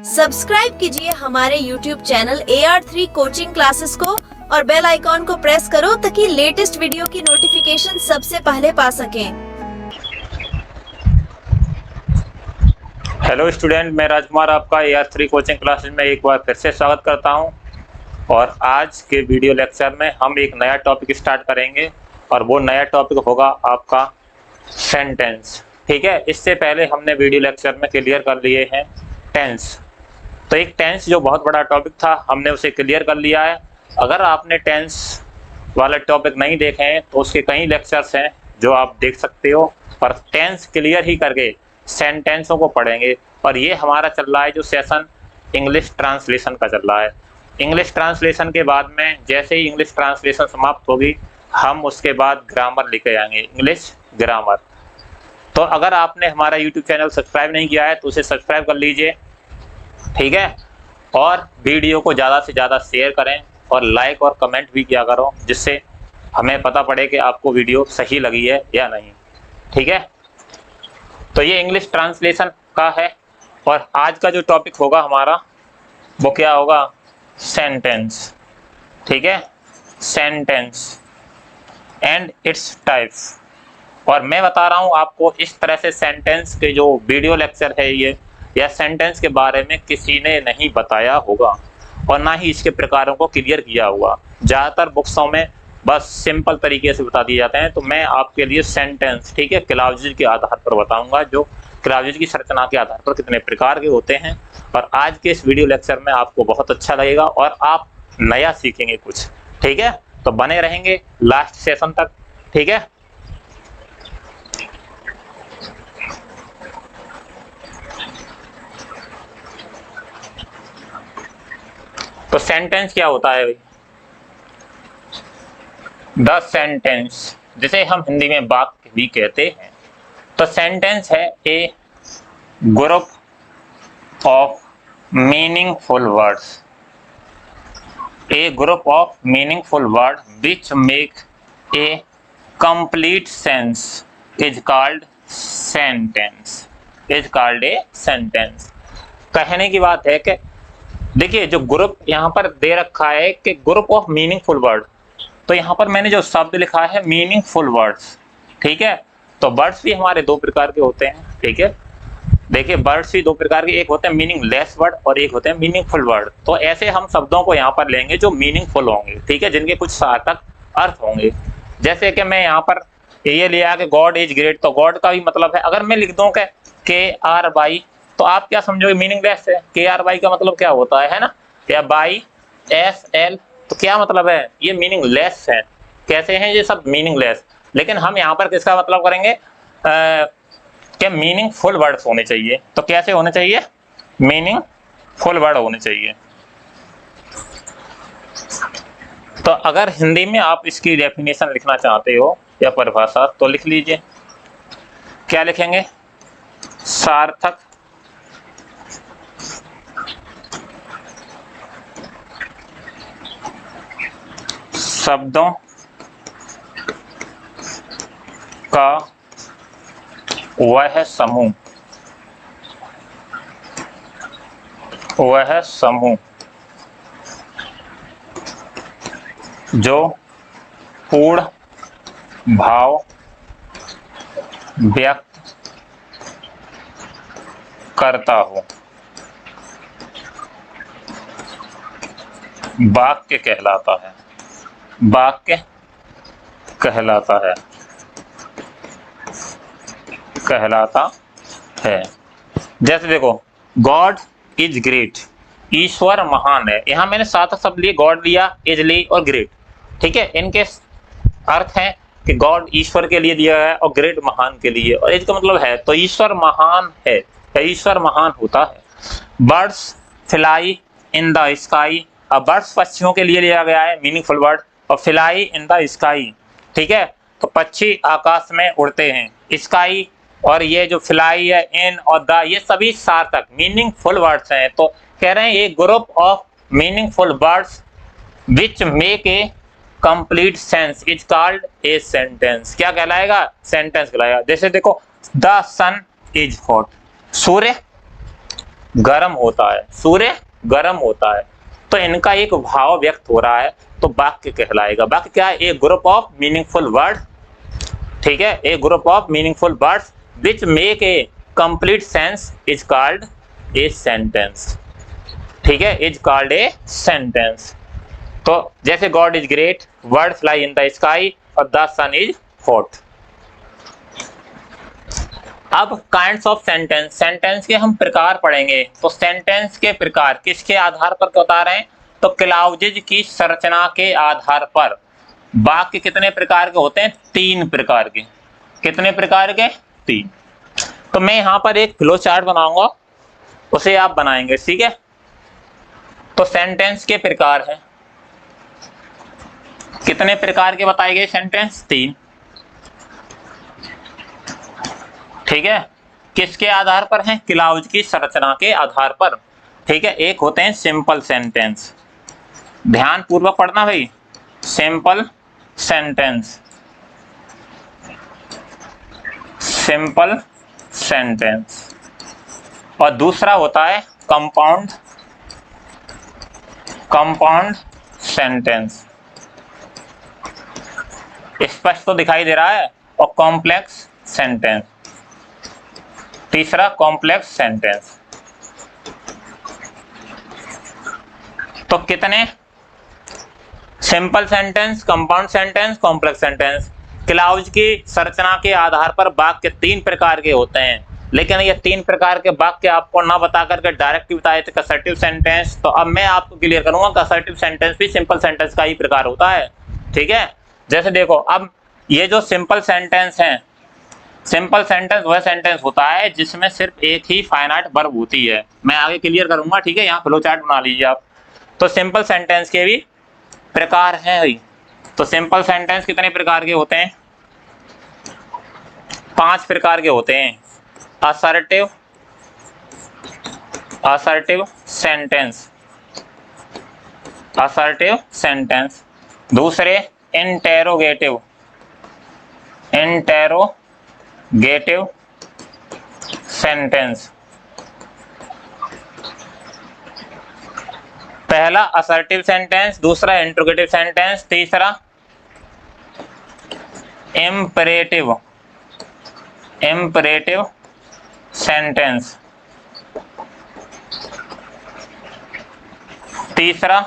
Subscribe कीजिए हमारे YouTube channel AR3 coaching classes को और बेल आइकॉन को प्रेस करो ताकि लेटेस्ट वीडियो की नोटिफिकेशन सबसे पहले पा सकें। हेलो स्टूडेंट, मैं राजकुमार आपका AR3 कोचिंग क्लासेस में एक बार फिर से स्वागत करता हूं। और आज के वीडियो लेक्चर में हम एक नया टॉपिक स्टार्ट करेंगे और वो नया टॉपिक होगा आपका सेंटेंस। ठीक है, इससे पहले हमने वीडियो लेक्चर में क्लियर कर लिए हैं टेंस। तो एक टेंस जो बहुत बड़ा टॉपिक था, हमने उसे क्लियर कर लिया है। अगर आपने टेंस वाला टॉपिक नहीं देखे हैं तो उसके कई लेक्चर्स हैं जो आप देख सकते हो, और टेंस क्लियर ही करके सेंटेंसों को पढ़ेंगे। और ये हमारा चल रहा है जो सेशन इंग्लिश ट्रांसलेशन का चल रहा है। इंग्लिश ट्रांसलेशन के बाद में जैसे ही इंग्लिश ट्रांसलेशन समाप्त होगी, हम उसके बाद ग्रामर लेके आएंगे, इंग्लिश ग्रामर। तो अगर आपने हमारा यूट्यूब चैनल सब्सक्राइब नहीं किया है तो उसे सब्सक्राइब कर लीजिए, ठीक है। और वीडियो को ज़्यादा से ज़्यादा शेयर करें और लाइक और कमेंट भी किया करो, जिससे हमें पता पड़े कि आपको वीडियो सही लगी है या नहीं, ठीक है। तो ये इंग्लिश ट्रांसलेशन का है और आज का जो टॉपिक होगा हमारा वो क्या होगा, सेंटेंस, ठीक है। Sentence and it's type. और मैं बता रहा हूँ आपको, इस तरह से सेंटेंस के जो वीडियो लेक्चर है ये, या सेंटेंस के बारे में किसी ने नहीं बताया होगा और ना ही इसके प्रकारों को क्लियर किया होगा। ज़्यादातर बुक्सों में बस सिंपल तरीके से बता दिए जाते हैं। तो मैं आपके लिए सेंटेंस, ठीक है, क्लॉजेज के आधार पर बताऊंगा, जो क्लॉजेज की संरचना के आधार पर कितने प्रकार के होते हैं। और आज के इस वीडियो लेक्चर में आपको बहुत अच्छा लगेगा और आप नया सीखेंगे कुछ, ठीक है। तो बने रहेंगे लास्ट सेशन तक, ठीक है। तो सेंटेंस क्या होता है भाई? द सेंटेंस, जिसे हम हिंदी में वाक्य भी कहते हैं। तो सेंटेंस है a group of meaningful words, a group of meaningful word which make a complete sense is called sentence, is called a sentence. कहने की बात है कि देखिए, जो ग्रुप यहाँ पर दे रखा है कि ग्रुप ऑफ मीनिंगफुल वर्ड, तो यहाँ पर मैंने जो शब्द लिखा है मीनिंगफुल वर्ड्स, ठीक है। तो वर्ड्स भी हमारे दो प्रकार के होते हैं, ठीक है। देखिए, वर्ड्स भी दो प्रकार के, एक होते हैं मीनिंगलेस वर्ड और एक होते हैं मीनिंगफुल वर्ड। तो ऐसे हम शब्दों को यहाँ पर लेंगे जो मीनिंगफुल होंगे, ठीक है, जिनके कुछ सार्थक अर्थ होंगे। जैसे कि मैं यहाँ पर ये लिया कि गॉड इज ग्रेट, तो गॉड का भी मतलब है, अगर मैं लिख दूँ KRY, तो आप क्या समझोगे, मीनिंगलेस है। KRY का मतलब क्या होता है ना, या बाई SL, तो क्या मतलब है, ये मीनिंगलेस है। कैसे हैं ये सब मीनिंगलेस। लेकिन हम यहाँ पर किसका मतलब करेंगे, कि मीनिंगफुल वर्ड्स होने चाहिए। तो कैसे होने चाहिए, मीनिंगफुल वर्ड होने चाहिए। तो अगर हिंदी में आप इसकी डेफिनेशन लिखना चाहते हो या परिभाषा, तो लिख लीजिए। क्या लिखेंगे, सार्थक शब्दों का वह समूह, वह समूह जो पूर्ण भाव व्यक्त करता हो, वाक्य कहलाता है, वाक्य कहलाता है, कहलाता है। जैसे देखो, गॉड इज ग्रेट, ईश्वर महान है। यहाँ मैंने सात शब्द लिए, गॉड लिया, इज ली और ग्रेट, ठीक है। इनके अर्थ है कि गॉड ईश्वर के लिए दिया है और ग्रेट महान के लिए, और इसका मतलब है तो ईश्वर महान है या ईश्वर महान होता है। Birds fly in the sky, अब बर्ड्स पक्षियों के लिए लिया गया है मीनिंगफुल वर्ड, और फ्लाई इन द स्काई, ठीक है। तो पक्षी आकाश में उड़ते हैं, स्काई और ये जो फ्लाई है, इन और द, ये सभी सार्थक मीनिंगफुल वर्ड्स हैं। तो कह रहे हैं a group of meaningful words which make a complete sense is called a sentence. क्या कहलाएगा, सेंटेंस कहलाएगा। जैसे देखो, द सन इज हॉट, सूर्य गर्म होता है, सूर्य गर्म होता है। तो इनका एक भाव व्यक्त हो रहा है, तो वाक्य कहलाएगा। वाक्य क्या है? A group of meaningful word, ठीक है, a group of meaningful words which make a complete sense is called a sentence, ठीक है, इज कॉल्ड ए सेंटेंस। तो जैसे God is great, bird fly in the sky और the sun is hot. अब kinds of sentence, sentence के हम प्रकार पढ़ेंगे। तो सेंटेंस के प्रकार किसके आधार पर बता रहे हैं? तो क्लाउजेज की संरचना के आधार पर। वाक्य कितने प्रकार के होते हैं? 3 प्रकार के। कितने प्रकार के? 3। तो मैं यहां पर एक फ्लो चार्ट बनाऊंगा, उसे आप बनाएंगे, ठीक है। तो सेंटेंस के प्रकार हैं, कितने प्रकार के बताए गए? सेंटेंस 3, ठीक है। किसके आधार पर हैं? क्लाउज की संरचना के आधार पर, ठीक है। एक होते हैं सिंपल सेंटेंस, ध्यान पूर्वक पढ़ना भाई, सिंपल सेंटेंस, सिंपल सेंटेंस। और दूसरा होता है कंपाउंड, कंपाउंड सेंटेंस, स्पष्ट तो दिखाई दे रहा है। और कॉम्प्लेक्स सेंटेंस, तीसरा कॉम्प्लेक्स सेंटेंस। तो कितने? Simple sentence, compound sentence, complex sentence. Clause की संरचना के आधार पर वाक्य 3 प्रकार के होते हैं, लेकिन ये 3 प्रकार के वाक्य आपको ना बता करके डायरेक्ट बताए थे असर्टिव सेंटेंस। तो अब मैं आपको क्लियर करूंगा कि असर्टिव सेंटेंस भी सिंपल सेंटेंस का ही प्रकार होता है, ठीक है। जैसे देखो, अब ये जो सिंपल सेंटेंस है, सिंपल सेंटेंस वह सेंटेंस होता है जिसमें सिर्फ एक ही फाइनाइट वर्ब होती है। मैं आगे क्लियर करूंगा, ठीक है। यहाँ फ्लो चार्ट बना लीजिए आप। तो सिंपल सेंटेंस के भी प्रकार हैं भाई। तो सिंपल सेंटेंस कितने प्रकार के होते हैं? 5 प्रकार के होते हैं। Assertive, assertive sentence, assertive sentence. दूसरे इंटेरोगेटिव, इंटेरोगेटिव सेंटेंस। पहला असर्टिव सेंटेंस, दूसरा इंट्रोगेटिव सेंटेंस, तीसरा इम्परेटिव, इम्परेटिव सेंटेंस, तीसरा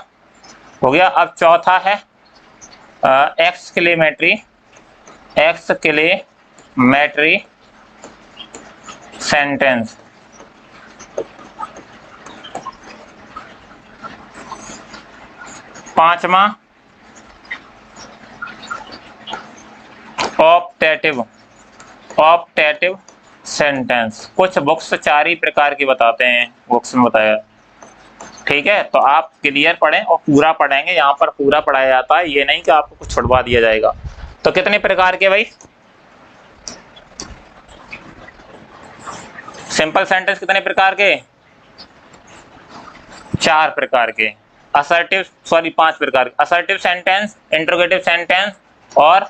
हो गया। अब चौथा है एक्सक्लेमेटरी, एक्सक्लेमेटरी सेंटेंस। पांचवा ऑप्टेटिव, ऑप्टेटिव सेंटेंस। कुछ बुक्स 4 ही प्रकार की बताते हैं, बुक्स में बताया, ठीक है। तो आप क्लियर पढ़ें और पूरा पढ़ेंगे, यहाँ पर पूरा पढ़ाया जाता है, ये नहीं कि आपको कुछ छुड़वा दिया जाएगा। तो कितने प्रकार के भाई? सिंपल सेंटेंस कितने प्रकार के? 4 प्रकार के। असर्टिव, सॉरी 5 प्रकार के। असर्टिव सेंटेंस, इंट्रोगेटिव सेंटेंस और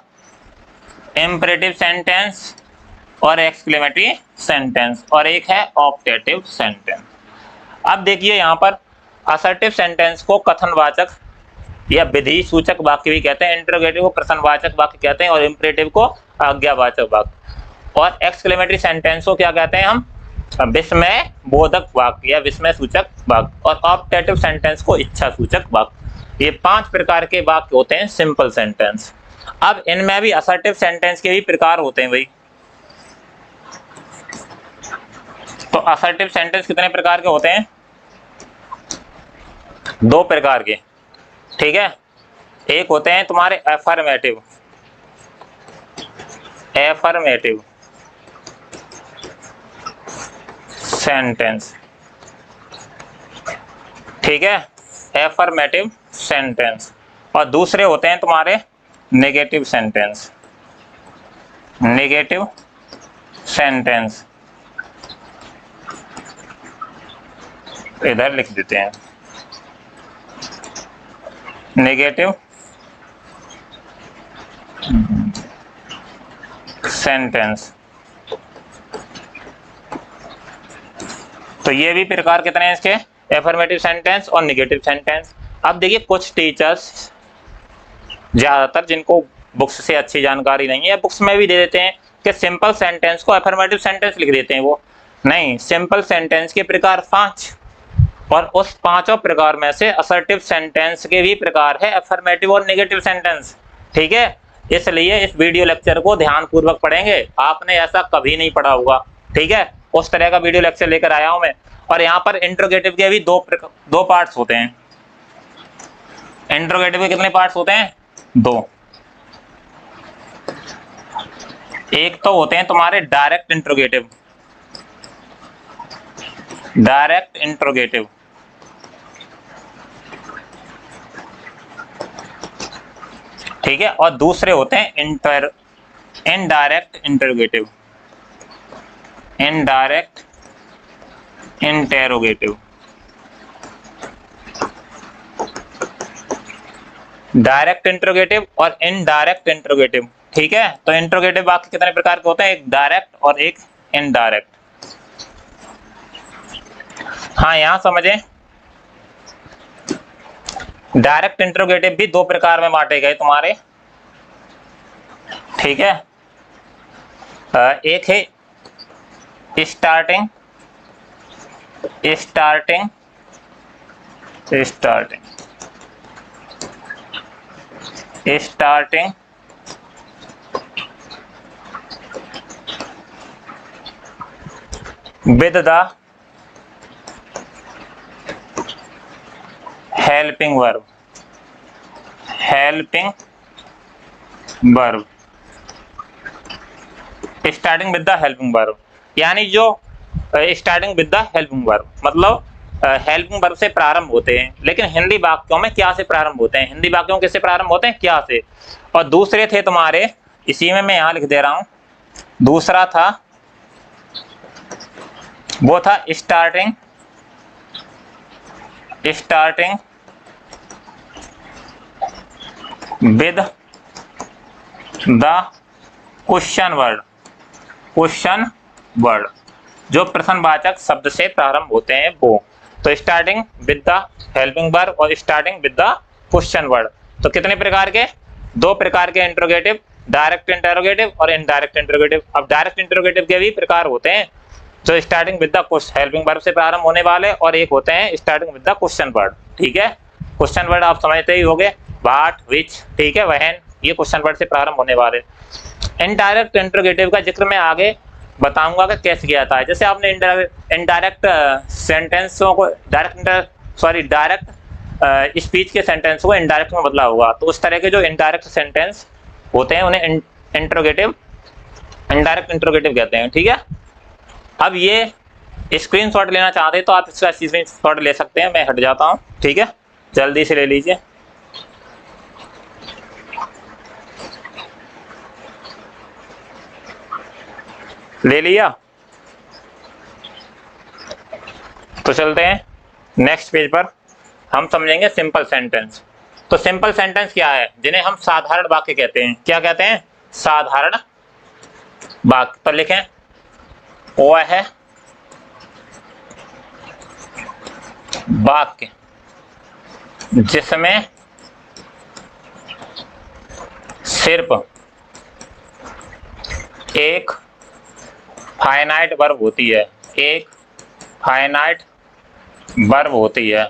इम्परेटिव सेंटेंस और एक्सक्लेमेटरी सेंटेंस, और एक है ऑप्टेटिव सेंटेंस। अब देखिए यहाँ पर असर्टिव सेंटेंस को कथनवाचक या विधि सूचक वाक्य भी कहते हैं, इंट्रोगेटिव को प्रश्नवाचक वाक्य कहते हैं और इम्परेटिव को आज्ञावाचक वाक्य, और एक्सक्लेमेटरी सेंटेंस को क्या कहते हैं हम? विस्मय बोधक वाक्य या विस्मय सूचक वाक्य, और ऑप्टेटिव सेंटेंस को इच्छा सूचक वाक्य। ये 5 प्रकार के वाक्य होते हैं सिंपल सेंटेंस। अब इनमें भी असर्टिव सेंटेंस के भी प्रकार होते हैं भाई। तो असर्टिव सेंटेंस कितने प्रकार के होते हैं? 2 प्रकार के, ठीक है। एक होते हैं तुम्हारे एफर्मेटिव, एफर्मेटिव सेंटेंस, ठीक है, एफर्मेटिव सेंटेंस। और दूसरे होते हैं तुम्हारे नेगेटिव सेंटेंस, नेगेटिव सेंटेंस। इधर लिख देते हैं नेगेटिव सेंटेंस। तो ये भी प्रकार कितने हैं इसके, एफर्मेटिव सेंटेंस और निगेटिव सेंटेंस। अब देखिए कुछ टीचर्स ज्यादातर जिनको बुक्स से अच्छी जानकारी नहीं है, बुक्स में भी दे देते हैं कि सिंपल सेंटेंस को एफर्मेटिव सेंटेंस लिख देते हैं। वो नहीं, सिंपल सेंटेंस के प्रकार 5 और उस पांचों प्रकार में से असर्टिव सेंटेंस के भी प्रकार है एफर्मेटिव और नेगेटिव सेंटेंस। ठीक है, इसलिए इस वीडियो लेक्चर को ध्यान पूर्वक पढ़ेंगे, आपने ऐसा कभी नहीं पढ़ा होगा। ठीक है, उस तरह का वीडियो लेक्चर लेकर आया हूं मैं। और यहाँ पर इंट्रोगेटिव के भी दो पार्ट्स होते हैं। इंट्रोगेटिव के कितने पार्ट्स होते हैं, 2। एक तो होते हैं तुम्हारे डायरेक्ट इंट्रोगेटिव, डायरेक्ट इंट्रोगेटिव, ठीक है, और दूसरे होते हैं indirect interrogative, indirect interrogative. Direct interrogative और इनडायरेक्ट इंटरोगेटिव। ठीक है, तो इंटरोगेटिव वाक्य कितने प्रकार के होते हैं, एक डायरेक्ट और एक इनडायरेक्ट। हाँ, यहां समझें, डायरेक्ट इंटरोगेटिव भी 2 प्रकार में बांटे गए तुम्हारे। ठीक है, एक है starting, starting, starting, starting with the helping verb, helping verb, starting with the helping verb, यानी जो starting with the helping verb मतलब हेल्पिंग वर्ब से प्रारंभ होते हैं। लेकिन हिंदी वाक्यों में क्या से प्रारंभ होते हैं, हिंदी वाक्यों किससे प्रारंभ होते हैं, क्या से। और दूसरे थे तुम्हारे, इसी में मैं यहां लिख दे रहा हूं, दूसरा था वो था starting, starting with the question word, question word, जो प्रश्नवाचक शब्द से प्रारंभ होते हैं वो। तो starting with the helping verb और starting with the question word. तो कितने प्रकार के, 2 प्रकार के इंटरोगेटिव, डायरेक्ट इंटरोगेटिव और इनडायरेक्ट इंटरोगेटिव। अब डायरेक्ट इंटरोगेटिव के भी प्रकार होते हैं, जो starting with the helping verb से प्रारंभ होने वाले, और एक होते हैं starting with the question word. ठीक है, क्वेश्चन वर्ड आप समझते ही होंगे, व्हाट, व्हिच, ठीक है, व्हेन, ये क्वेश्चन वर्ड से प्रारंभ होने वाले। इनडायरेक्ट इंटरोगेटिव का जिक्र मैं आगे बताऊंगा कि कैसे किया जाता है। जैसे आपने इनडायरेक्ट सेंटेंसों को डायरेक्ट स्पीच के सेंटेंस को इनडायरेक्ट में बदला होगा, तो उस तरह के जो इनडायरेक्ट सेंटेंस होते हैं उन्हें इंटरोगेटिव, इनडायरेक्ट इंटरोगेटिव कहते हैं। ठीक है, अब ये स्क्रीनशॉट लेना चाहते हैं तो आप इसका स्क्रीनशॉट ले सकते हैं, मैं हट जाता हूँ। ठीक है, जल्दी से ले लीजिए। ले लिया, तो चलते हैं नेक्स्ट पेज पर, हम समझेंगे सिंपल सेंटेंस। तो सिंपल सेंटेंस क्या है, जिन्हें हम साधारण वाक्य कहते हैं। क्या कहते हैं, साधारण वाक्य। तो लिखें, वह है वाक्य जिसमें सिर्फ एक फाइनाइट वर्ब होती है, एक फाइनाइट वर्ब होती है,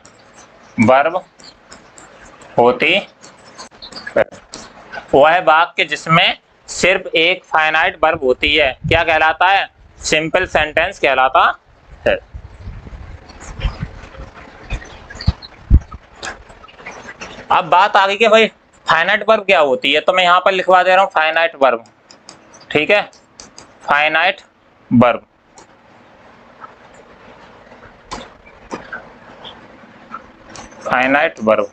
वर्ब होती है। वह वाक्य जिसमें सिर्फ एक फाइनाइट वर्ब होती है क्या कहलाता है, सिंपल सेंटेंस कहलाता है। अब बात आ गई कि भाई फाइनाइट वर्ब क्या होती है, तो मैं यहां पर लिखवा दे रहा हूं फाइनाइट वर्ब। ठीक है, फाइनाइट वर्ब, फाइनाइट वर्ब।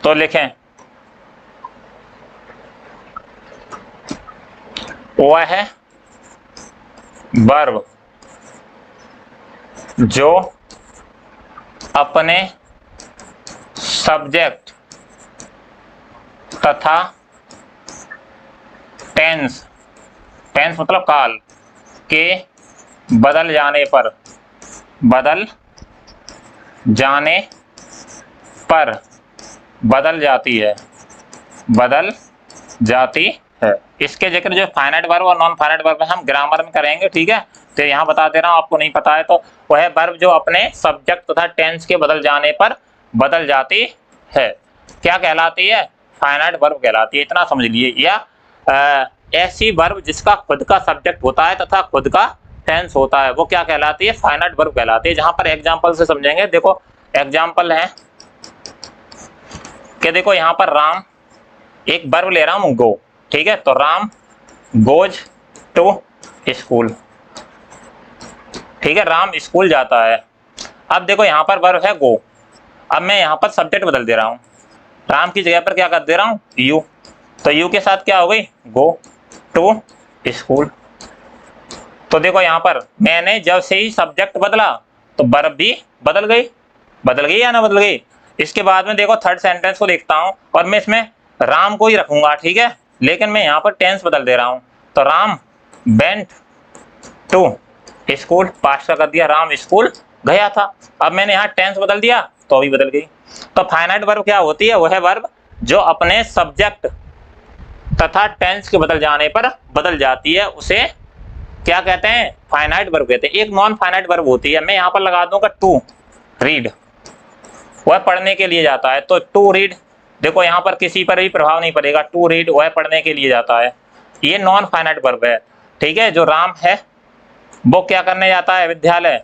तो लिखें, वह वर्ब जो अपने सब्जेक्ट तथा टेंस, टेंस मतलब काल, के बदल जाने पर, बदल जाने पर बदल जाती है, बदल जाती है। इसके जिक्र जो फाइनाइट वर्ब और नॉन फाइनाइट वर्ब हम ग्रामर में करेंगे, ठीक है। तो यहाँ बता दे रहा हूँ, आपको नहीं पता है तो वह वर्ब जो अपने सब्जेक्ट तथा टेंस के बदल जाने पर बदल जाती है, क्या कहलाती है? फाइनाइट वर्ब कहलाती है, इतना समझ लिए। या ऐसी वर्ब जिसका खुद का सब्जेक्ट होता है तथा खुद का टेंस होता है, वो क्या कहलाती है? फाइनाइट वर्ब कहलाती है। जहां पर एग्जाम्पल से समझेंगे, देखो एग्जाम्पल है कि देखो यहाँ पर राम, एक वर्ब ले रहा हूं गो, ठीक है। तो राम गोज टू स्कूल, ठीक है, राम स्कूल जाता है। अब देखो यहाँ पर वर्ब है गो, अब मैं यहाँ पर सब्जेक्ट बदल दे रहा हूँ, राम की जगह पर क्या कर दे रहा हूँ? यू। तो यू के साथ क्या हो गई? Go to school. तो देखो यहाँ पर मैंने जब से ही सब्जेक्ट बदला तो वर्ब भी बदल गई या ना बदल गई? इसके बाद में देखो थर्ड सेंटेंस को देखता हूं और मैं इसमें राम को ही रखूंगा, ठीक है, लेकिन मैं यहाँ पर टेंस बदल दे रहा हूं। तो Ram went to school, past का कर दिया, राम स्कूल गया था। अब मैंने यहाँ टेंस बदल दिया तो अभी बदल गई। तो फाइनाइट वर्ब क्या होती है? वह वर्ब जो अपने सब्जेक्ट तथा टेंस के बदल जाने पर बदल जाती है, उसे क्या कहते हैं? फाइनाइट वर्ब कहते हैं। एक नॉन फाइनाइट वर्ब होती है, मैं यहाँ पर लगा दूंगा टू रीड, वह पढ़ने के लिए जाता है। तो टू रीड, देखो यहाँ पर किसी पर भी प्रभाव नहीं पड़ेगा, टू रीड वह पढ़ने के लिए जाता है, ये नॉन फाइनाइट वर्ब है, ठीक है। जो राम है वो क्या करने जाता है? विद्यालय।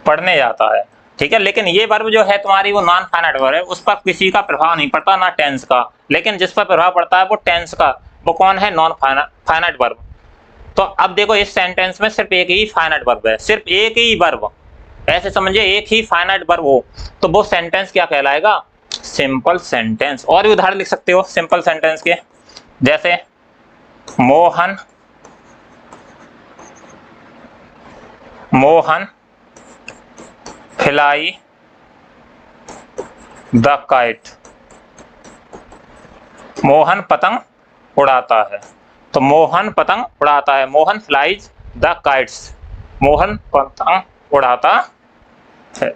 पढ़ने जाता है, ठीक है। लेकिन ये वर्ब जो है तुम्हारी वो नॉन फाइनाइट वर्ब है, उस पर किसी का प्रभाव नहीं पड़ता, ना टेंस का। लेकिन जिस पर प्रभाव पड़ता है वो टेंस का, वो कौन है? Non finite verb. तो अब देखो इस सेंटेंस में सिर्फ एक ही फाइनाइट वर्ब है, सिर्फ एक ही वर्ब, ऐसे समझिए एक ही फाइनाइट वर्ब हो तो वो सेंटेंस क्या कहलाएगा? Simple sentence. और भी उदाहरण लिख सकते हो सिंपल सेंटेंस के, जैसे Mohan fly the kite, Mohan पतंग उड़ाता है। तो मोहन पतंग उड़ाता है, Mohan flies the kites, Mohan पतंग उड़ाता है।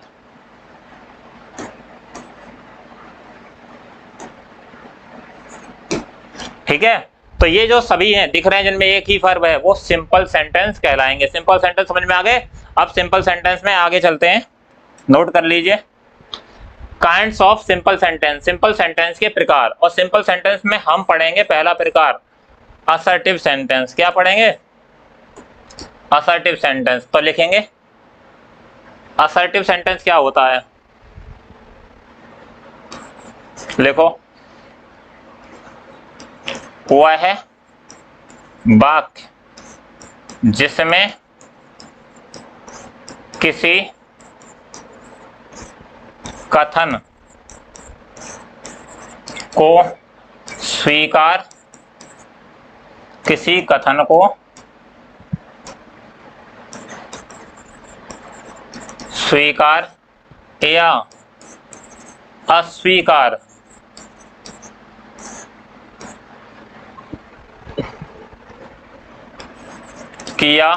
ठीक है, तो ये जो सभी हैं दिख रहे हैं जिनमें एक ही वर्ब है, वो सिंपल सेंटेंस कहलाएंगे। सिंपल सेंटेंस समझ में आ गए? अब सिंपल सेंटेंस में आगे चलते हैं, नोट कर लीजिए। Kinds of simple sentence, simple sentence के प्रकार। और सिंपल सेंटेंस में हम पढ़ेंगे पहला प्रकार असर्टिव सेंटेंस। क्या पढ़ेंगे? Assertive sentence. तो लिखेंगे असर्टिव सेंटेंस क्या होता है, लिखो, वह है वाक्य जिसमें किसी कथन को स्वीकार, किसी कथन को स्वीकार या अस्वीकार किया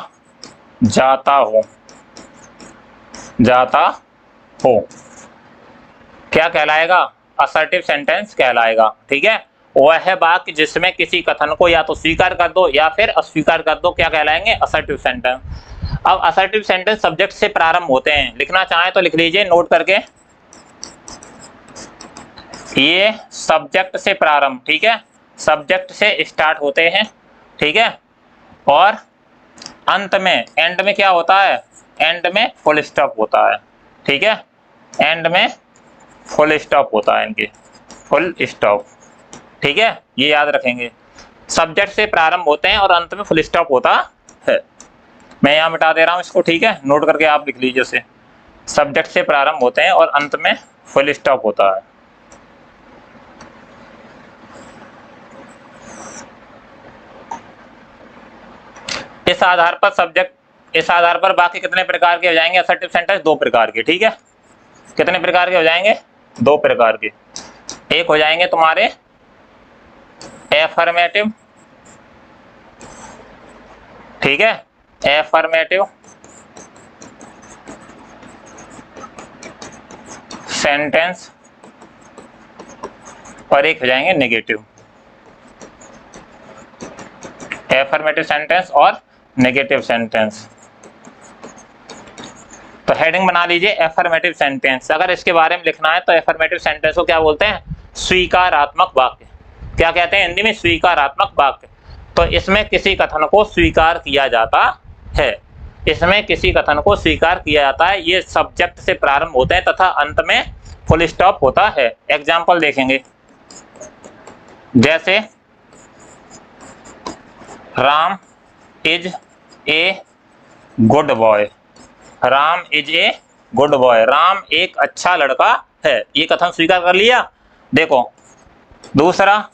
जाता हो, क्या कहलाएगा? असर्टिव सेंटेंस कहलाएगा। ठीक है, वह है वाक्य जिसमें किसी कथन को या तो स्वीकार कर दो या फिर अस्वीकार कर दो, क्या कहलाएंगे? Assertive sentence. अब असर्टिव सेंटेंस सब्जेक्ट से प्रारंभ होते हैं, लिखना चाहें तो लिख लीजिए नोट करके, ये सब्जेक्ट से प्रारंभ, ठीक है, सब्जेक्ट से स्टार्ट होते हैं, ठीक है, और अंत में, एंड में क्या होता है? एंड में फुल स्टॉप होता है, ठीक है, एंड में फुल स्टॉप होता है, इनके फुल स्टॉप, ठीक है, ये याद रखेंगे। सब्जेक्ट से प्रारंभ होते हैं और अंत में फुल स्टॉप होता है। मैं यहाँ मिटा दे रहा हूँ इसको, ठीक है, नोट करके आप लिख लीजिए उसे। सब्जेक्ट से प्रारंभ होते हैं और अंत में फुल स्टॉप होता है। इस आधार पर सब्जेक्ट, इस आधार पर बाकी कितने प्रकार के हो जाएंगे असर्टिव सेंटेंस? 2 प्रकार के, ठीक है। कितने प्रकार के हो जाएंगे? 2 प्रकार के। एक हो जाएंगे तुम्हारे एफर्मेटिव, ठीक है, एफर्मेटिव सेंटेंस, और एक हो जाएंगे नेगेटिव, एफर्मेटिव सेंटेंस और नेगेटिव सेंटेंस। तो हेडिंग बना लीजिए एफर्मेटिव सेंटेंस। अगर इसके बारे में लिखना है तो एफर्मेटिव सेंटेंस को क्या बोलते हैं? स्वीकारात्मक वाक्य। क्या कहते हैं हिंदी में? स्वीकारात्मक वाक्य। तो इसमें किसी कथन को स्वीकार किया जाता है, इसमें किसी कथन को स्वीकार किया जाता है। ये सब्जेक्ट से प्रारंभ होते हैं तथा अंत में फुल स्टॉप होता है। एग्जाम्पल देखेंगे, जैसे Ram is a good boy, Ram is a good boy, Ram एक अच्छा लड़का है, ये कथन स्वीकार कर लिया। देखो दूसरा,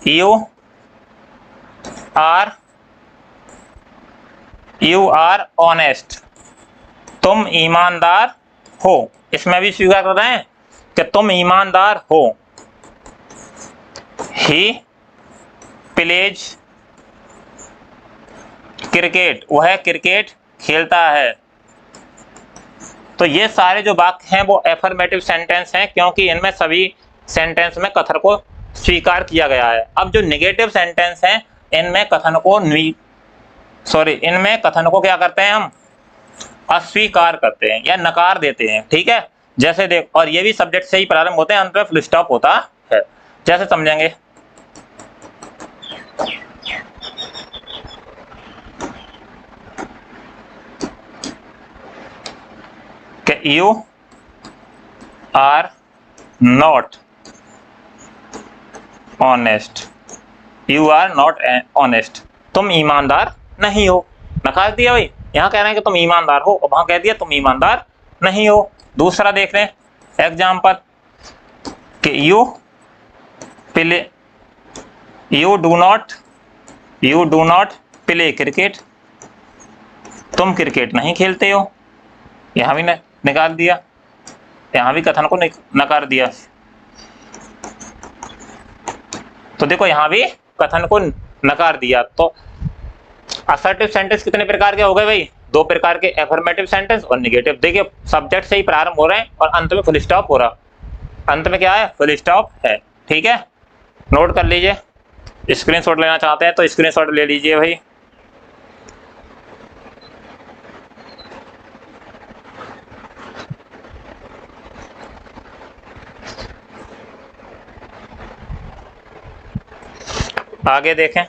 यू आर ऑनेस्ट, तुम ईमानदार हो, इसमें भी स्वीकार कर रहे हैं कि तुम ईमानदार हो। ही प्लेज क्रिकेट, वह क्रिकेट खेलता है। तो ये सारे जो वाक्य हैं वो एफर्मेटिव सेंटेंस हैं, क्योंकि इनमें सभी सेंटेंस में कथन को स्वीकार किया गया है। अब जो नेगेटिव सेंटेंस हैं इनमें कथन को इनमें कथन को क्या करते हैं हम? अस्वीकार करते हैं या नकार देते हैं, ठीक है। जैसे देख, और ये भी सब्जेक्ट से ही प्रारंभ होते हैं, अंत में फुल स्टॉप होता है। जैसे समझेंगे, कि you are not honest, you are not honest, तुम ईमानदार नहीं हो। नकार दिया भाई, यहाँ कह रहे हैं कि तुम ईमानदार हो, और वहां कह दिया तुम ईमानदार नहीं हो। दूसरा देख रहे हैं एग्जाम्पल, कि you do not play cricket, तुम क्रिकेट नहीं खेलते हो, यहाँ भी निकाल दिया, यहाँ भी कथन को नकार दिया। तो देखो यहाँ भी कथन को नकार दिया। तो असर्टिव सेंटेंस कितने प्रकार के हो गए भाई? दो प्रकार के, एफर्मेटिव सेंटेंस और नेगेटिव। देखिए सब्जेक्ट से ही प्रारंभ हो रहे हैं और अंत में फुल स्टॉप हो रहा, अंत में क्या है? फुल स्टॉप है, ठीक है। नोट कर लीजिए, स्क्रीनशॉट लेना चाहते हैं तो स्क्रीनशॉट ले लीजिए भाई। आगे देखें,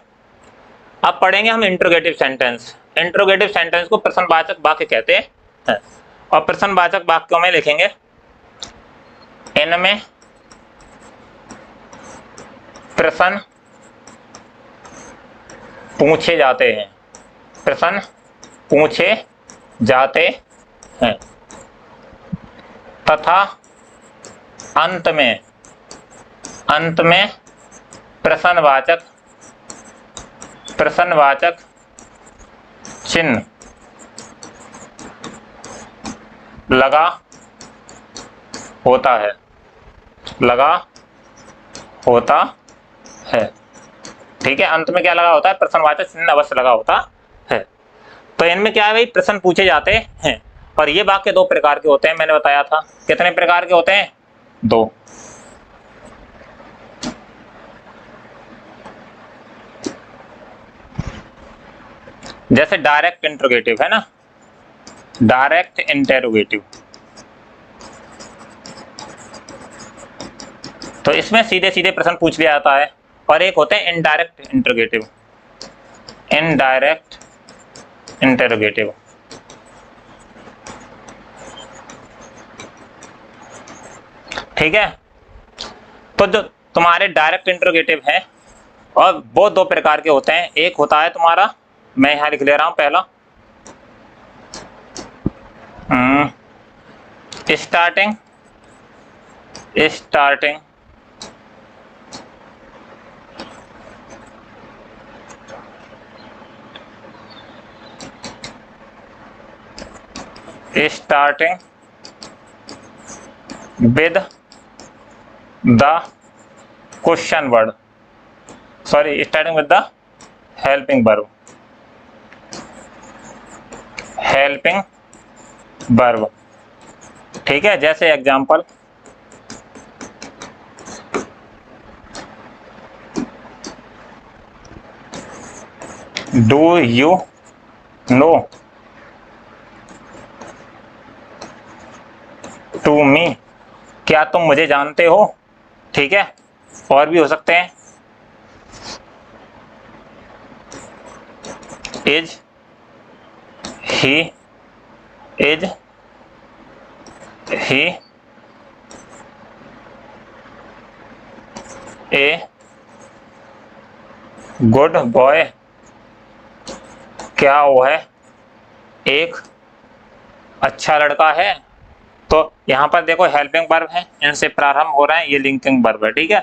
अब पढ़ेंगे हम इंट्रोगेटिव सेंटेंस। इंट्रोगेटिव सेंटेंस को प्रश्नवाचक वाक्य कहते हैं, और प्रश्नवाचक वाक्यों में लिखेंगे, इनमें प्रश्न पूछे जाते हैं, प्रश्न पूछे जाते हैं तथा अंत में प्रश्नवाचक चिन्ह लगा होता है, ठीक है। अंत में क्या लगा होता है? प्रश्नवाचक चिन्ह अवश्य लगा होता है। तो इनमें क्या है भाई? प्रश्न पूछे जाते हैं, और ये वाक्य दो प्रकार के होते हैं, मैंने बताया था। कितने प्रकार के होते हैं? दो। जैसे डायरेक्ट इंट्रोगेटिव है ना, डायरेक्ट इंटेरोगेटिव, तो इसमें सीधे सीधे प्रश्न पूछ लिया जाता है। और एक होते हैं इनडायरेक्ट इंट्रोगेटिव, इनडायरेक्ट इंटेरोगेटिव। ठीक है, तो जो तुम्हारे डायरेक्ट इंट्रोगेटिव है, और वो दो प्रकार के होते हैं। एक होता है तुम्हारा, मैं यहां लिख ले रहा हूं पहला, starting with the question word, sorry starting with the helping verb, helping verb, ठीक है। जैसे example, do you know to me, क्या तुम मुझे जानते हो, ठीक है। और भी हो सकते हैं, is he a good boy, क्या वो है एक अच्छा लड़का है। तो यहाँ पर देखो हेल्पिंग वर्ब है, इनसे प्रारंभ हो रहा है, ये लिंकिंग वर्ब है, ठीक है।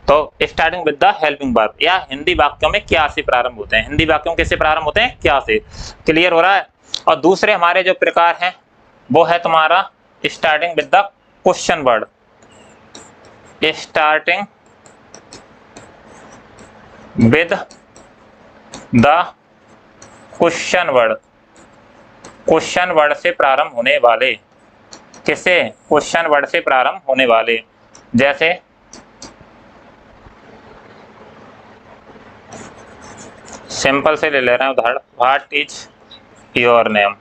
तो starting with the helping verb, या हिंदी वाक्यों में क्या से प्रारंभ होते हैं, हिंदी वाक्यों किससे प्रारंभ होते हैं, क्या से। क्लियर हो रहा है। और दूसरे हमारे जो प्रकार हैं वो है तुम्हारा starting with the question word, starting with the question word, question word से प्रारंभ होने वाले, किससे, क्वेश्चन वर्ड से प्रारंभ होने वाले। जैसे सिंपल से ले रहे हैं उदाहरण, व्हाट इज योर नेम,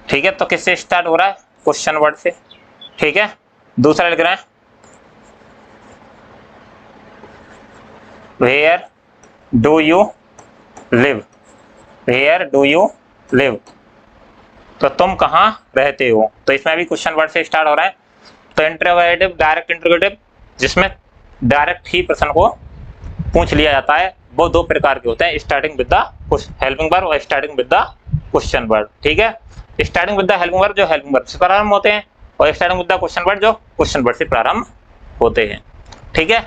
ठीक है। तो किससे स्टार्ट हो रहा है, क्वेश्चन वर्ड से, ठीक है। दूसरा लिख रहे हैं where do you live, where do you live, तो तुम कहाँ रहते हो। तो इसमें भी क्वेश्चन वर्ड से स्टार्ट हो रहा है। तो इंटरोगेटिव, डायरेक्ट इंटरोगेटिव, जिसमें डायरेक्ट ही प्रश्न को पूछ लिया जाता है, वो दो प्रकार के होते हैं, starting with the helping verb और starting with the question word, ठीक है। Starting with the helping verb जो हेल्पिंग वर्ब से प्रारंभ होते हैं, और starting with the question word जो क्वेश्चन वर्ड से प्रारंभ होते हैं, ठीक है।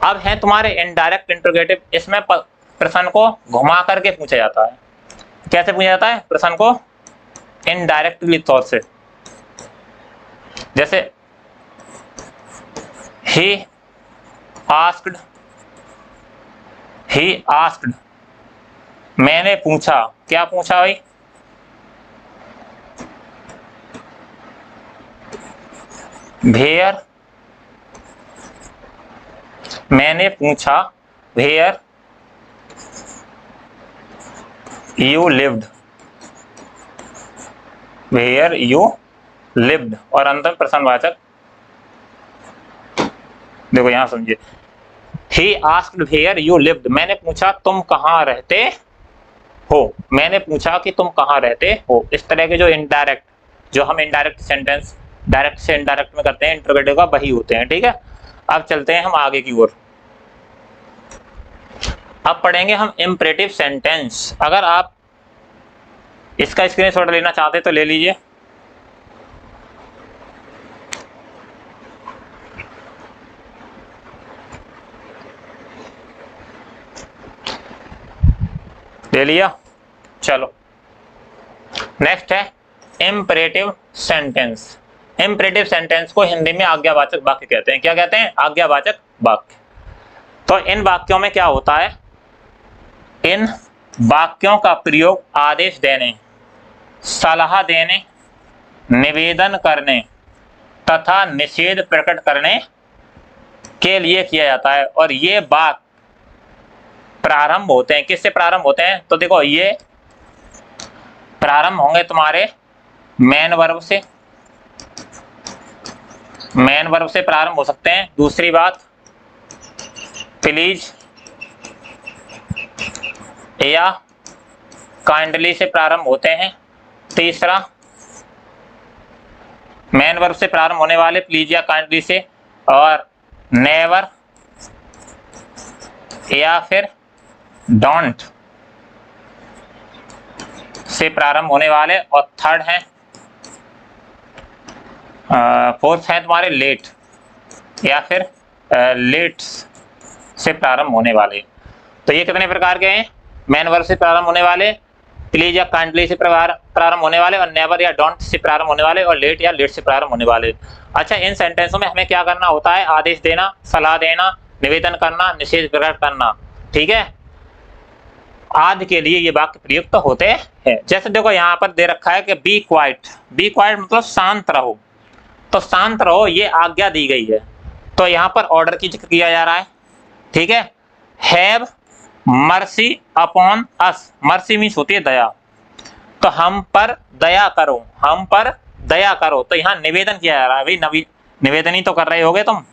अब है तुम्हारे इनडायरेक्ट इंटरोगेटिव, इसमें प्रश्न को घुमा करके पूछा जाता है। कैसे पूछा जाता है प्रश्न को, इनडायरेक्टली तौर से। जैसे ही आस्क्ड, मैंने पूछा, क्या पूछा भाई, वेयर, मैंने पूछा where you lived, where you lived, और अंतर प्रश्नवाचक। देखो यहां समझिए, he asked where you lived, मैंने पूछा तुम कहाँ रहते हो, मैंने पूछा कि तुम कहाँ रहते हो। इस तरह के जो इनडायरेक्ट, जो हम इनडायरेक्ट सेंटेंस डायरेक्ट से इनडायरेक्ट में करते हैं इंटरोगेटिव का, वही होते हैं, ठीक है। अब चलते हैं हम आगे की ओर। अब पढ़ेंगे हम इंपरेटिव सेंटेंस। अगर आप इसका स्क्रीनशॉट लेना चाहते तो ले लीजिए। ले लिया, चलो नेक्स्ट है इंपरेटिव सेंटेंस। इंपरेटिव सेंटेंस को हिंदी में आज्ञावाचक वाक्य कहते हैं। क्या कहते हैं, आज्ञावाचक वाक्य। तो इन वाक्यों में क्या होता है, इन वाक्यों का प्रयोग आदेश देने, सलाह देने, निवेदन करने तथा निषेध प्रकट करने के लिए किया जाता है। और ये वाक्य प्रारंभ होते हैं, किससे प्रारंभ होते हैं, तो देखो ये प्रारंभ होंगे तुम्हारे मेन वर्ब से, मेन वर्ब से प्रारंभ हो सकते हैं। दूसरी बात, प्लीज या काइंडली से प्रारंभ होते हैं। तीसरा, मेन वर्ब से प्रारंभ होने वाले प्लीज या काइंडली से, और नेवर या फिर डोंट से प्रारंभ होने वाले। और थर्ड है, फोर्थ है तुम्हारे लेट या फिर लेट्स से प्रारंभ होने वाले। तो ये कितने प्रकार के हैं, मेन वर्ब से प्रारंभ होने वाले, प्लीज या काइंडली से प्रारंभ होने वाले, और नेवर या डोंट से प्रारंभ होने वाले, और लेट या लेट से प्रारंभ होने वाले। अच्छा, इन सेंटेंसों में हमें क्या करना होता है? आदेश देना, सलाह देना, निवेदन करना, निषेध प्रकट करना। ठीक है, आदि के लिए ये वाक्य प्रयुक्त होते हैं। जैसे देखो यहाँ पर दे रखा है कि बी क्वाइट। बी क्वाइट मतलब शांत रहो, तो शांत रहो ये आज्ञा दी गई है, तो यहाँ पर ऑर्डर की जिक्र किया जा रहा है। ठीक है, have mercy upon us. Mercy means होती है दया, तो हम पर दया करो, हम पर दया करो। तो यहाँ निवेदन किया जा रहा है, भाई निवेदन ही तो कर रहे होगे तुम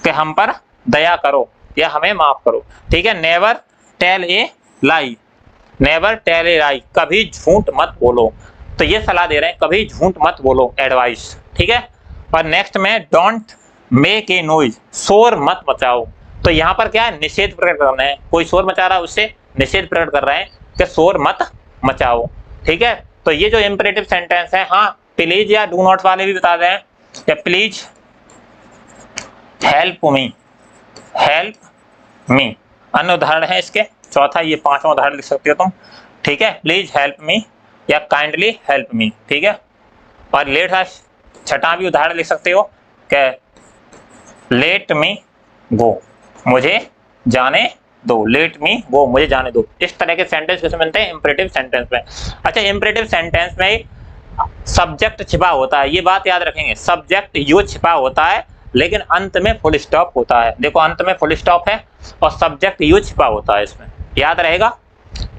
कि हम पर दया करो या हमें माफ करो। ठीक है, never tell a lie. Never tell a lie, कभी झूठ मत बोलो। तो ये सलाह दे रहे हैं, कभी झूठ मत बोलो, एडवाइस। ठीक है, और नेक्स्ट में डोंट मेक ए नॉइज, शोर मत मचाओ। तो यहाँ पर क्या है? निषेध प्रकट करना है। कोई शोर मचा रहा है उससे निषेध प्रकट कर रहे हैं कि शोर मत मचाओ। ठीक है, तो ये जो इंपरेटिव सेंटेंस है, हाँ प्लीज या डू नॉट वाले भी बता दें कि please help me, help me. अन्य उदाहरण है इसके, चौथा ये पांचवा उदाहरण लिख सकते हो तुम। ठीक है, प्लीज हेल्प मी या काइंडली हेल्प मी। ठीक है, और लेट छठा भी उदाहरण लिख सकते हो कि लेट मी गो, मुझे जाने दो। लेट मी गो, मुझे जाने दो। इस तरह के सेंटेंस कैसे बनते हैं? इंपरेटिव सेंटेंस में। अच्छा, इंपरेटिव सेंटेंस में सब्जेक्ट छिपा होता है, ये बात याद रखेंगे। सब्जेक्ट यू छिपा होता है, लेकिन अंत में फुल स्टॉप होता है। देखो अंत में फुल स्टॉप है और सब्जेक्ट यू छिपा होता है इसमें, याद रहेगा।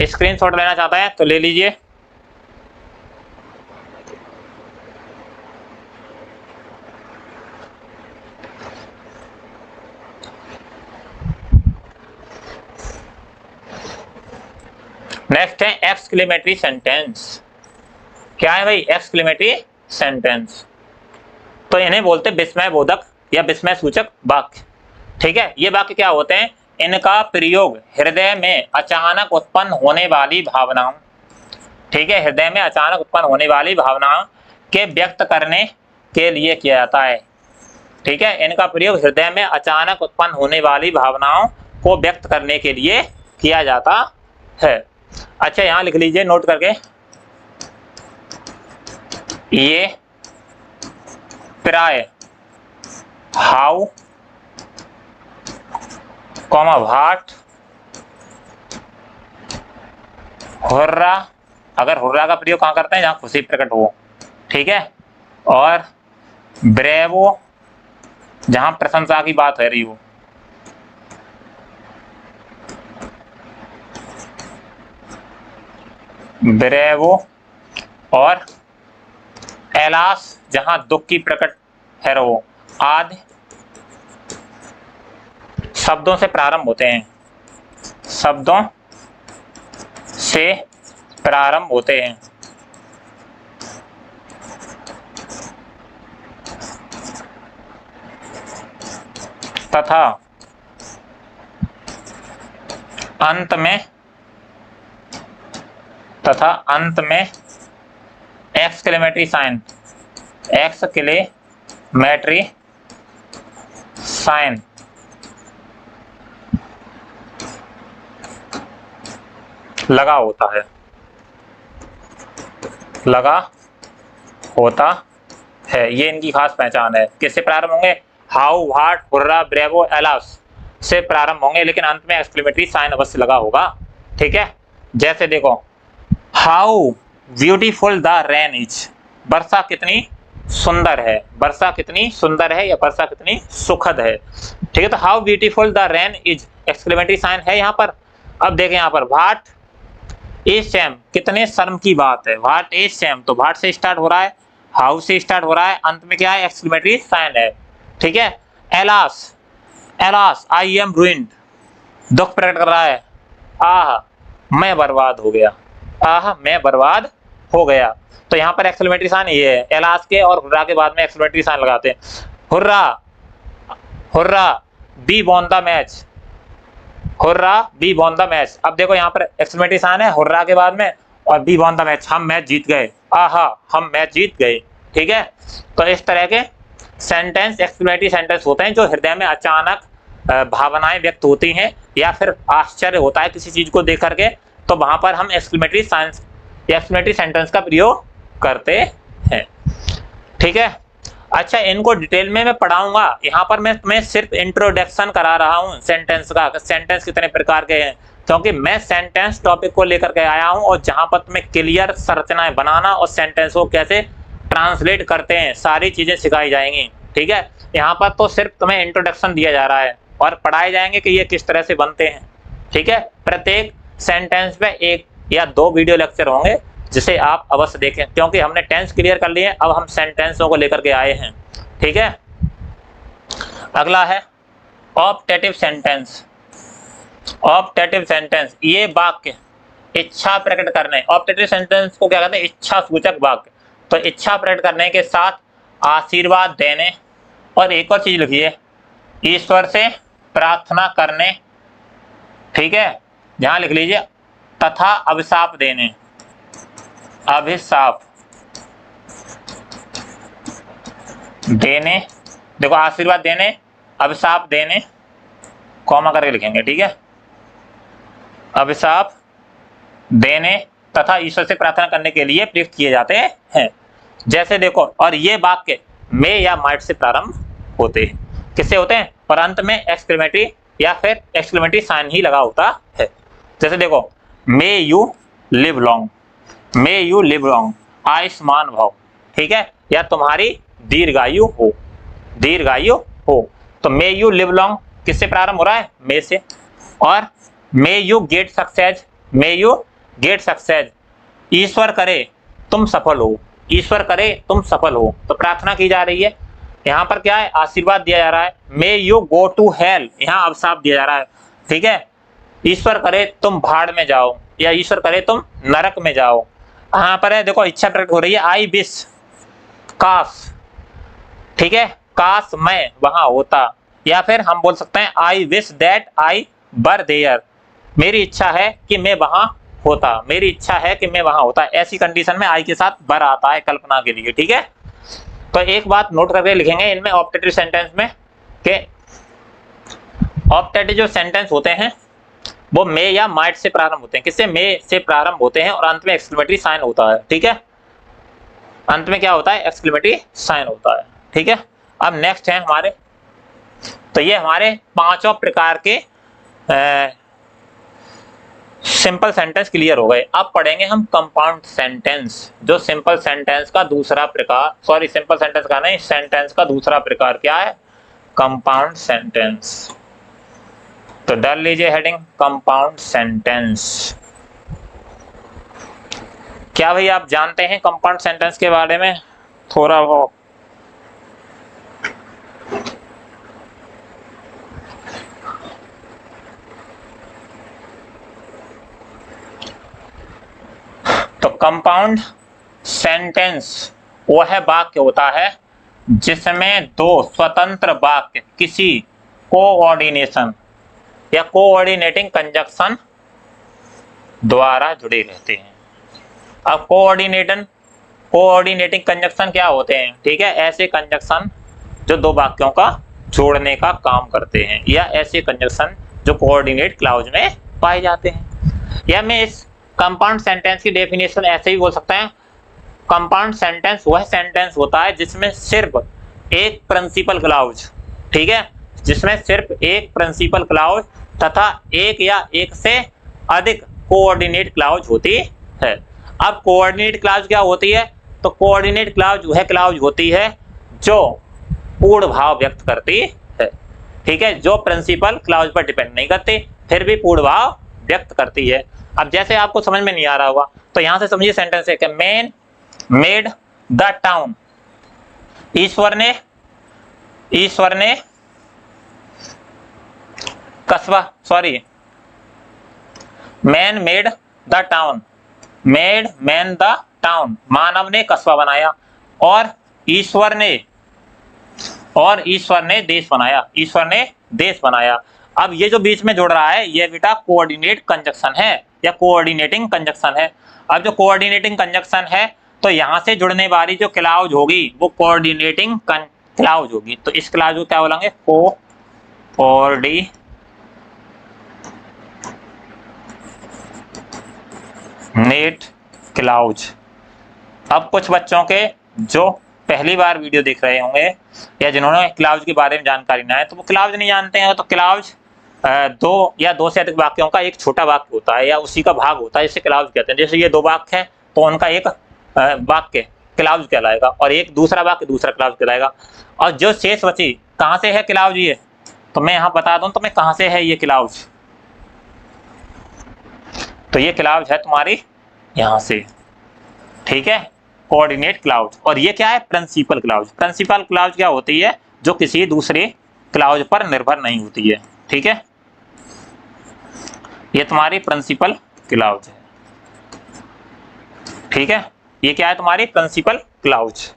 स्क्रीनशॉट लेना चाहता है तो ले लीजिए। नेक्स्ट है एक्सक्लेमेटरी सेंटेंस। क्या है भाई? Exclamatory sentence. तो इन्हें बोलते हैं विस्मय बोधक या विस्मय सूचक वाक्य। ठीक है, ये वाक्य क्या होते हैं? इनका प्रयोग हृदय में अचानक उत्पन्न होने वाली भावनाओं, ठीक है, हृदय में अचानक उत्पन्न होने वाली भावनाओं के व्यक्त करने के लिए किया जाता है। ठीक है, इनका प्रयोग हृदय में अचानक उत्पन्न होने वाली भावनाओं को व्यक्त करने के लिए किया जाता है। अच्छा, यहां लिख लीजिए नोट करके, ये प्राय हाउ कॉमा व्हाट हुर्रा, अगर हुर्रा का प्रयोग कहां करते हैं? जहां खुशी प्रकट हो। ठीक है, और ब्रेवो, जहां प्रशंसा की बात है रही हो। ब्रेवो, और एलास, जहां दुख की प्रकट है रहो। आदि शब्दों से प्रारंभ होते हैं, शब्दों से प्रारंभ होते हैं। तथा अंत में एक्सक्लेमेटरी साइन, एक्सक्लेमेटरी साइन लगा होता है, लगा होता है। ये इनकी खास पहचान है। किससे प्रारंभ होंगे? How, what, hurrah, bravo, alas से प्रारंभ होंगे, लेकिन अंत में एक्सक्लेमेटरी साइन अवश्य लगा होगा। ठीक है, जैसे देखो, how beautiful the rain is, वर्षा कितनी सुंदर है। वर्षा कितनी सुंदर है या वर्षा कितनी सुखद है। ठीक है, तो how beautiful the rain is, exclamatory sign है यहाँ पर। अब देखें यहाँ पर, व्हाट इज शैम, कितने शर्म की बात है। व्हाट इज शैम, तो व्हाट से स्टार्ट हो रहा है, हाउ से स्टार्ट हो रहा है, अंत में क्या है? एक्सक्लेमेटरी साइन है। ठीक है, alas, alas I am ruined, दुख प्रकट कर रहा है। आह मैं बर्बाद हो गया, आह मैं बर्बाद हो गया। तो यहाँ पर एक्सक्लेमेटरी साइन ये है। एलास के और हुर्रा के बाद में एक्सक्लेमेटरी साइन लगाते हैं। Hurrah, hurrah we won the match, hurrah we won the match. अब देखो यहाँ पर एक्सक्लेमेटरी साइन है हुर्रा के बाद में, और बी वॉन द मैच, हम मैच जीत गए। आहा हम मैच जीत गए। ठीक है, तो इस तरह के सेंटेंस एक्सक्लेमेटरी सेंटेंस होते हैं जो हृदय में अचानक भावनाएं व्यक्त होती हैं या फिर आश्चर्य होता है किसी चीज को देख करके, तो वहां पर हम एक्सक्लेमेटरी सेंटेंस का प्रयोग करते हैं। ठीक है, अच्छा, इनको डिटेल में मैं पढ़ाऊंगा, यहाँ पर मैं तुम्हें सिर्फ इंट्रोडक्शन करा रहा हूँ सेंटेंस का, सेंटेंस कितने प्रकार के हैं, क्योंकि मैं सेंटेंस टॉपिक को लेकर के आया हूँ और जहां पर तुम्हें क्लियर संरचनाएं बनाना और सेंटेंस को कैसे ट्रांसलेट करते हैं सारी चीजें सिखाई जाएंगी। ठीक है, यहाँ पर तो सिर्फ तुम्हें इंट्रोडक्शन दिया जा रहा है और पढ़ाए जाएंगे कि ये किस तरह से बनते हैं। ठीक है, प्रत्येक सेंटेंस पे 1 या 2 वीडियो लेक्चर होंगे जिसे आप अवश्य देखें, क्योंकि हमने टेंस क्लियर कर लिए, अब हम सेंटेंसों को लेकर के आए हैं। ठीक है, अगला है ऑप्टेटिव सेंटेंस। ऑप्टेटिव सेंटेंस, ये वाक्य इच्छा प्रकट करने, ऑप्टेटिव सेंटेंस को क्या कहते हैं, इच्छा सूचक वाक्य। तो इच्छा प्रकट करने के साथ आशीर्वाद देने, और एक और चीज लिखिए, ईश्वर से प्रार्थना करने। ठीक है, यहां लिख लीजिए, तथा अभिशाप देने, अभिशाप देने, देखो आशीर्वाद देने, अभिशाप देने, कॉमा करके लिखेंगे। ठीक है, अभिशाप देने तथा ईश्वर से प्रार्थना करने के लिए प्रयुक्त किए जाते हैं। जैसे देखो, और ये वाक्य में या माइट से प्रारंभ होते हैं, किससे होते हैं, और अंत में एक्सक्लेमेटरी या फिर एक्सक्लेमेटरी साइन ही लगा होता है। जैसे देखो, may you live long, may you live long, Ayushman भव। ठीक है, या तुम्हारी दीर्घायु हो, दीर्घायु हो। तो मे यू लिव लॉन्ग किससे प्रारंभ हो रहा है, मे से। और may you get success, may you get success, ईश्वर करे तुम सफल हो, ईश्वर करे तुम सफल हो। तो प्रार्थना की जा रही है, यहाँ पर क्या है, आशीर्वाद दिया जा रहा है। May you go to hell, यहाँ अभिशाप दिया जा रहा है। ठीक है, ईश्वर करे तुम भाड़ में जाओ, या ईश्वर करे तुम नरक में जाओ। यहाँ पर है देखो, इच्छा प्रकट हो रही है, आई विश, काश। ठीक है, काश मैं वहां होता, या फिर हम बोल सकते हैं I wish that I were there, मेरी इच्छा है कि मैं वहां होता, मेरी इच्छा है कि मैं वहां होता। ऐसी कंडीशन में आई के साथ वर आता है कल्पना के लिए। ठीक है, तो एक बात नोट करके लिखेंगे इनमें ऑप्टेटिव सेंटेंस में, कि ऑप्टेटिव जो सेंटेंस होते हैं वो मे या माइट से प्रारंभ होते हैं। किससे, मे से प्रारंभ होते हैं और अंत में एक्सक्लेमेटरी साइन होता है। ठीक है, अंत में क्या होता है, एक्सक्लेमेटरी साइन होता है। ठीक है, अब नेक्स्ट है हमारे, तो ये हमारे 5 प्रकार के सिंपल सेंटेंस क्लियर हो गए। अब पढ़ेंगे हम कंपाउंड सेंटेंस, जो सिंपल सेंटेंस का दूसरा प्रकार, सॉरी सिंपल सेंटेंस का नहीं, सेंटेंस का दूसरा प्रकार क्या है, कंपाउंड सेंटेंस। तो डाल लीजिए हेडिंग कंपाउंड सेंटेंस। क्या भाई आप जानते हैं कंपाउंड सेंटेंस के बारे में थोड़ा वो, तो कंपाउंड सेंटेंस वह वाक्य होता है जिसमें 2 स्वतंत्र वाक्य किसी कोऑर्डिनेशन या कोऑर्डिनेटिंग कंजक्शन द्वारा जुड़े रहते हैं। अब कोऑर्डिनेटिंग कंजक्शन क्या होते हैं, ठीक है, ऐसे कंजक्शन जो 2 वाक्यों का जोड़ने का काम करते हैं, या ऐसे कंजक्शन जो कोऑर्डिनेट क्लॉज में पाए जाते हैं। या मैं इस कंपाउंड सेंटेंस की डेफिनेशन ऐसे ही बोल सकते हैं, कंपाउंड सेंटेंस वह सेंटेंस होता है जिसमें सिर्फ एक प्रिंसिपल क्लॉज, ठीक है, जिसमें सिर्फ एक प्रिंसिपल क्लॉज तथा एक या एक से अधिक कोऑर्डिनेट क्लॉज होती है। अब कोऑर्डिनेट क्लॉज क्या होती है, तो कोऑर्डिनेट क्लॉज वह क्लॉज होती है जो पूर्ण भाव व्यक्त करती है। ठीक है, जो प्रिंसिपल क्लॉज पर डिपेंड नहीं करती, फिर भी पूर्ण भाव व्यक्त करती है। अब जैसे आपको समझ में नहीं आ रहा होगा तो यहां से समझिए, सेंटेंस है कि मैन मेड द टाउन, ईश्वर ने कस्बा, sorry man made the town, man the town, मानव ने कस्बा बनाया, और ईश्वर ने देश बनाया, ईश्वर ने देश बनाया। अब ये जो बीच में जुड़ रहा है ये बेटा कोऑर्डिनेट कंजक्शन है या कोऑर्डिनेटिंग कंजक्शन है। अब जो कोऑर्डिनेटिंग कंजक्शन है तो यहां से जुड़ने वाली जो क्लॉज होगी वो कोऑर्डिनेटिंग क्लॉज होगी। तो इस क्लॉज को क्या बोलेंगे, कोऑर्डिनेट क्लॉज। अब कुछ बच्चों के जो पहली बार वीडियो देख रहे होंगे या जिन्होंने क्लाउज के बारे में जानकारी ना है तो वो क्लाउज नहीं जानते हैं। तो क्लाउज दो या दो से अधिक वाक्यों का एक छोटा वाक्य होता है या उसी का भाग होता है, जिसे क्लाउज कहते हैं। जैसे ये दो वाक्य है तो उनका एक वाक्य क्लाउज कहलाएगा और एक दूसरा वाक्य दूसरा क्लाउज कहलाएगा। और जो शेष बची कहाँ से है क्लाउज, ये तो मैं यहाँ बता दूं तो मैं कहाँ से है ये क्लाउज, तो ये क्लाउज है तुम्हारी यहाँ से, ठीक है, कोऑर्डिनेट क्लाउज। और ये क्या है, प्रिंसिपल क्लाउज। प्रिंसिपल क्लाउज क्या होती है, जो किसी दूसरे क्लाउज पर निर्भर नहीं होती है, ठीक है। ये तुम्हारी प्रिंसिपल क्लाउज है, ठीक है। ये क्या है तुम्हारी principal clause.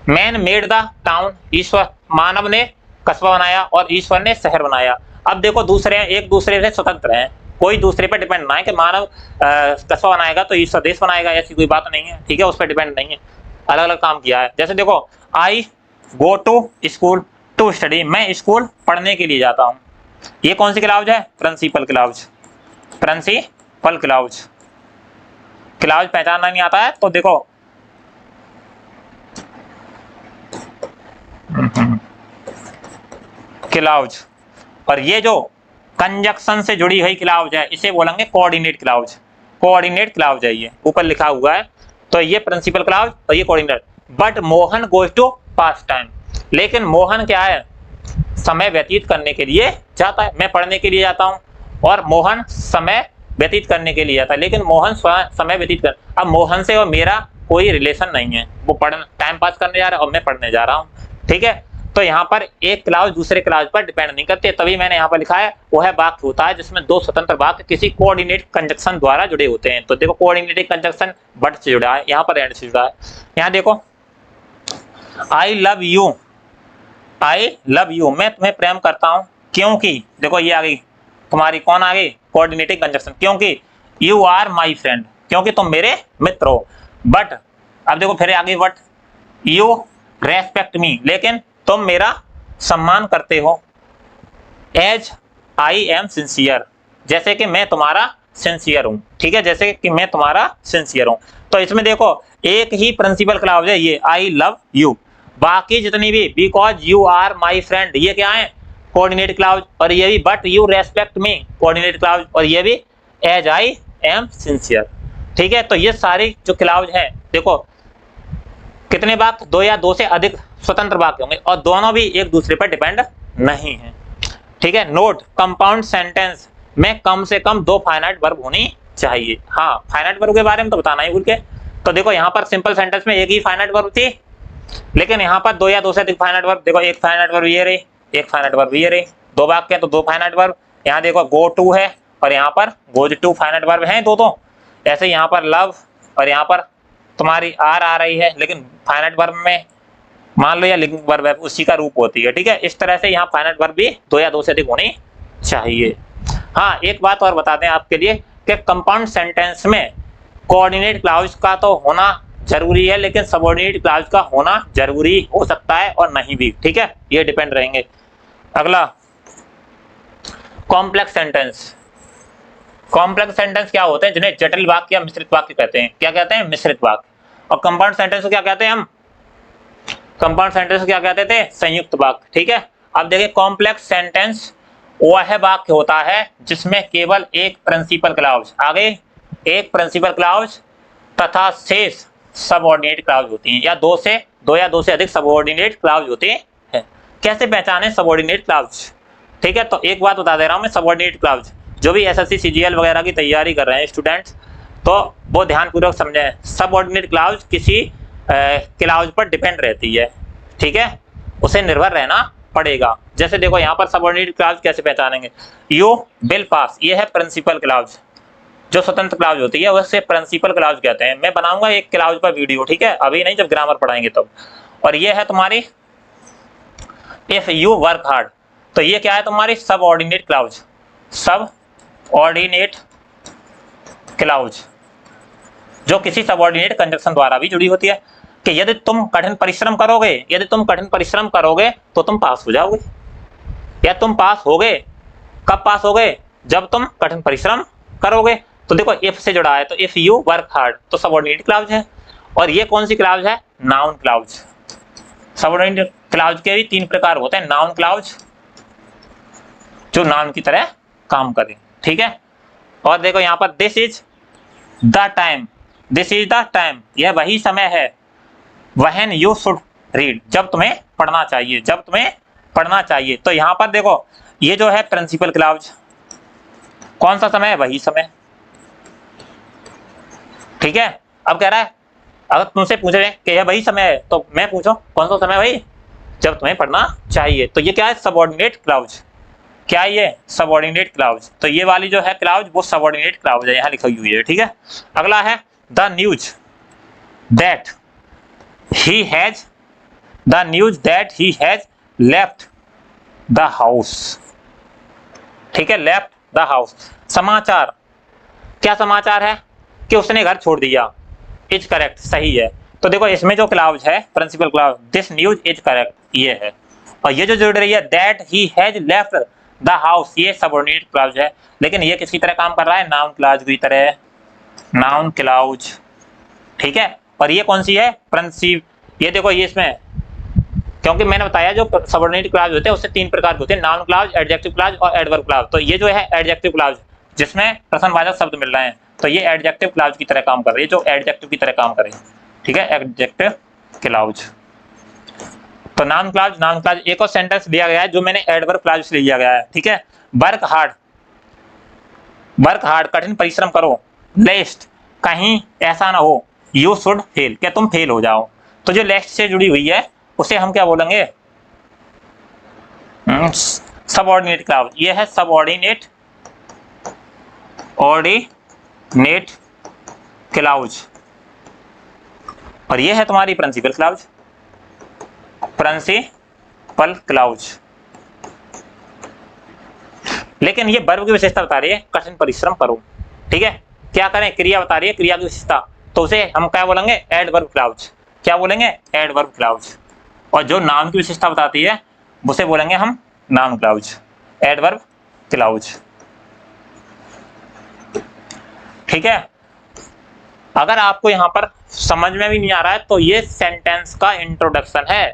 Man made the town, ईश्वर, मानव ने कस्बा बनाया और ईश्वर ने शहर बनाया। अब देखो दूसरे एक दूसरे से स्वतंत्र हैं, कोई दूसरे पर डिपेंड ना है कि मानव कस्बा बनाएगा तो ईश्वर देश बनाएगा, ऐसी कोई बात नहीं है, ठीक है। उस पर डिपेंड नहीं है, अलग अलग काम किया है। जैसे देखो I go to school to study, मैं स्कूल पढ़ने के लिए जाता हूँ। ये कौन सी क्लाउज है, principal clause. Principal clause, clause पहचानना नहीं आता है तो देखो क्लाउज। और ये जो कंजक्शन से जुड़ी हुई क्लाउज है इसे बोलेंगे कोऑर्डिनेट क्लाउज। कोऑर्डिनेट क्लाउज है, ये ऊपर लिखा हुआ है। तो ये प्रिंसिपल क्लाउज और ये coordinate. But Mohan goes to pass time, लेकिन मोहन क्या है, समय व्यतीत करने के लिए जाता है। मैं पढ़ने के लिए जाता हूँ और मोहन समय व्यतीत करने के लिए जाता है, लेकिन मोहन समय व्यतीत कर, अब मोहन से और मेरा कोई रिलेशन नहीं है, वो पढ़ने टाइम पास करने जा रहा है और मैं पढ़ने जा रहा हूँ, ठीक है। तो यहाँ पर एक क्लाउज दूसरे क्लाउज पर डिपेंड नहीं करते, तभी मैंने यहाँ पर लिखा है वो है वाक्य होता है जिसमें दो स्वतंत्र वाक्य किसी कोऑर्डिनेट कंजक्शन द्वारा जुड़े होते हैं। तो देखो कोऑर्डिनेट कंजक्शन बट से जुड़ा है, यहाँ पर एंड से जुड़ा है। यहाँ देखो I love you, I love you, मैं तुम्हें प्रेम करता हूँ, क्योंकि देखो ये आ गई तुम्हारी कौन आ गई, कोऑर्डिनेटिंग कंजक्शन। क्योंकि यू आर माई फ्रेंड, क्योंकि तुम मेरे मित्र हो। बट अब देखो फिर आगे बट, यू रेस्पेक्ट मी, लेकिन तुम मेरा सम्मान करते हो। एज आई एम सिंसियर, जैसे कि मैं तुम्हारा सिंसियर हूं, ठीक है, जैसे कि मैं तुम्हारा सिंसियर हूं। तो इसमें देखो एक ही प्रिंसिपल क्लाउज है ये आई लव यू, बाकी जितनी भी because you are my friend ये क्या है, कोऑर्डिनेट क्लाउज। और ये भी but you respect me, coordinate clause. और ये भी एज आई एम सिंसियर, ठीक है। तो ये सारी जो क्लाउज है देखो कितने वाक्य, दो या दो से अधिक स्वतंत्र वाक्य होंगे और दोनों भी एक दूसरे पर डिपेंड नहीं है, ठीक है। नोट कंपाउंड सेंटेंस में कम से कम दो फाइनाइट वर्ब होनी चाहिए। हाँ, फाइनाइट वर्ब के बारे में तो बताना ही भूल के। तो देखो यहाँ पर सिंपल सेंटेंस में एक ही फाइनाइट वर्ब थी, लेकिन यहाँ पर दो या दो से अधिक फाइनाइट वर्ब। देखो एक फाइनाइट वर्ब ये रही, एक फाइनाइट वर्ब ये रही, दो वाक्य तो दो फाइनाइट वर्ब। यहाँ देखो गो टू है और यहाँ पर गोज टू फाइनाइट वर्ब है दो। ऐसे यहाँ पर लव और यहाँ पर तुम्हारी आर आ रही है, लेकिन फाइनाइट वर्ब में मान लो या लिंग वर्ब है उसी का रूप होती है, ठीक है। इस तरह से यहाँ फाइनाइट वर्ब भी दो या दो से अधिक होनी चाहिए। हाँ, एक बात और बता दें आपके लिए कि कंपाउंड सेंटेंस में कोऑर्डिनेट क्लाउज का तो होना जरूरी है, लेकिन सबऑर्डिनेट क्लाउज का होना जरूरी हो सकता है और नहीं भी, ठीक है, ये डिपेंड रहेंगे। अगला कॉम्प्लेक्स सेंटेंस। कॉम्प्लेक्स सेंटेंस क्या होते हैं, जिन्हें जटिल वाक्य या मिश्रित वाक्य कहते हैं। क्या कहते हैं, मिश्रित वाक्य। और कंपाउंड सेंटेंस को क्या कहते हैं हम, कंपाउंड सेंटेंस को क्या कहते थे, संयुक्त वाक्य, ठीक है। अब देखिए कॉम्प्लेक्स सेंटेंस वह वाक्य होता है जिसमें केवल एक प्रिंसिपल क्लाउज, आगे एक प्रिंसिपल क्लाउज तथा शेष सबऑर्डिनेट क्लाउज होती हैं, या दो या दो से अधिक सबऑर्डिनेट क्लाउज होते हैं। कैसे पहचाने सबऑर्डिनेट क्लाउज, ठीक है। तो एक बात बता दे रहा हूं मैं, सबऑर्डिनेट क्लाउज जो भी एसएससी सीजीएल वगैरह की तैयारी कर रहे हैं स्टूडेंट्स, तो वो ध्यानपूर्वक समझें। सबऑर्डिनेट क्लाउज किसी क्लाउज पर डिपेंड रहती है, ठीक है, उसे निर्भर रहना पड़ेगा। जैसे देखो यहाँ पर सबऑर्डिनेट क्लाउज कैसे पहचानेंगे, यू विल पास, ये है प्रिंसिपल क्लाउज, जो स्वतंत्र क्लाउज होती है वैसे प्रिंसिपल क्लाउज कहते हैं। मैं बनाऊंगा एक क्लाउज पर वीडियो, ठीक है, अभी नहीं, जब ग्रामर पढ़ाएंगे तब। और ये है तुम्हारी इफ यू वर्क हार्ड, तो ये क्या है तुम्हारी सबऑर्डिनेट क्लाउज, सबऑर्डिनेट क्लाउज जो किसी सबऑर्डिनेट कंजक्शन द्वारा भी जुड़ी होती है कि यदि तुम कठिन परिश्रम करोगे, यदि तुम कठिन परिश्रम करोगे तो तुम पास हो जाओगे, या तुम पास होगे। कब पास होगे, जब तुम कठिन परिश्रम करोगे। तो देखो इफ से जुड़ा है, तो इफ यू वर्क हार्ड तो सबऑर्डिनेट क्लाउज है। और ये कौन सी क्लाउज है, नाउन क्लाउज, सबऑर्डिनेट क्लाउज के भी 3 प्रकार होते हैं। नाउन क्लाउज जो नाउन की तरह काम करे, ठीक है। और देखो यहाँ पर this is the time, this is the time, यह वही समय है। व्हेन यू शुड रीड, जब तुम्हें पढ़ना चाहिए, जब तुम्हें पढ़ना चाहिए। तो यहाँ पर देखो ये जो है प्रिंसिपल क्लाउज, कौन सा समय है, वही समय, ठीक है। अब कह रहा है अगर तुमसे पूछ रहे हैं कि यह वही समय है तो मैं पूछूं कौन सा समय भाई, जब तुम्हें पढ़ना चाहिए। तो ये क्या है, सबऑर्डिनेट क्लाउज। क्या है ये, सबऑर्डिनेट क्लाउज। तो ये वाली जो है क्लाउज वो सबऑर्डिनेट क्लाउज है, यहाँ लिखी हुई है, ठीक है। अगला है the news that he has, the news that he has left the house, ठीक है, लेफ्ट द हाउस। समाचार, क्या समाचार है कि उसने घर छोड़ दिया, इज करेक्ट, सही है। तो देखो इसमें जो क्लाउज है principal clause, this news is correct, ये है। और ये जो जुड़ रही है that he has left the house, ये सबऑर्डिनेट क्लाउज है, लेकिन ये किसकी तरह काम कर रहा है, नाउन क्लाउज की तरह, नाउन क्लाउज, ठीक है। और ये कौन सी है, प्रिंसिप। ये देखो ये इसमें, क्योंकि मैंने बताया जो सबऑर्डिनेट क्लाउज होते हैं उससे 3 प्रकार के होते हैं, नाउन क्लाउज, एडजेक्टिव क्लाउज और एडवर्ब क्लाउज। तो ये जो है एडजेक्टिव क्लाउज जिसमें प्रश्नवाचक शब्द मिल रहे हैं, तो ये एडजेक्टिव क्लाउज की तरह काम कर रही है, जो एडजेक्टिव की तरह काम करे, ठीक है, एडजेक्टिव क्लाउज। तो नाउन क्लाउज, नाउन क्लाउज एक और सेंटेंस दिया गया है जो मैंने एडवर्ब क्लाउज से लिया गया है, ठीक है। वर्क हार्ड, वर्क हार्ड, कठिन परिश्रम करो, लेस्ट, कहीं ऐसा ना हो, यू शुड फेल, क्या तुम फेल हो जाओ। तो जो लेस्ट से जुड़ी हुई है उसे हम क्या बोलेंगे, सबऑर्डिनेट क्लाउज। ये है सबऑर्डिनेट, ऑर्डिनेट क्लाउज। और ये है तुम्हारी प्रिंसिपल क्लाउज, प्रिंसिपल क्लाउज। लेकिन ये वर्ब की विशेषता बता रही है, कठिन परिश्रम करो, ठीक है। क्या करें, क्रिया बता रही है, क्रिया की विशेषता, तो उसे हम क्या बोलेंगे, एडवर्ब क्लाउज। क्या बोलेंगे, एडवर्ब क्लाउज। और जो नाउन की विशेषता बताती है उसे बोलेंगे हम नाउन क्लाउज, एडवर्ब क्लाउज, ठीक है। अगर आपको यहाँ पर समझ में भी नहीं आ रहा है तो ये सेंटेंस का इंट्रोडक्शन है,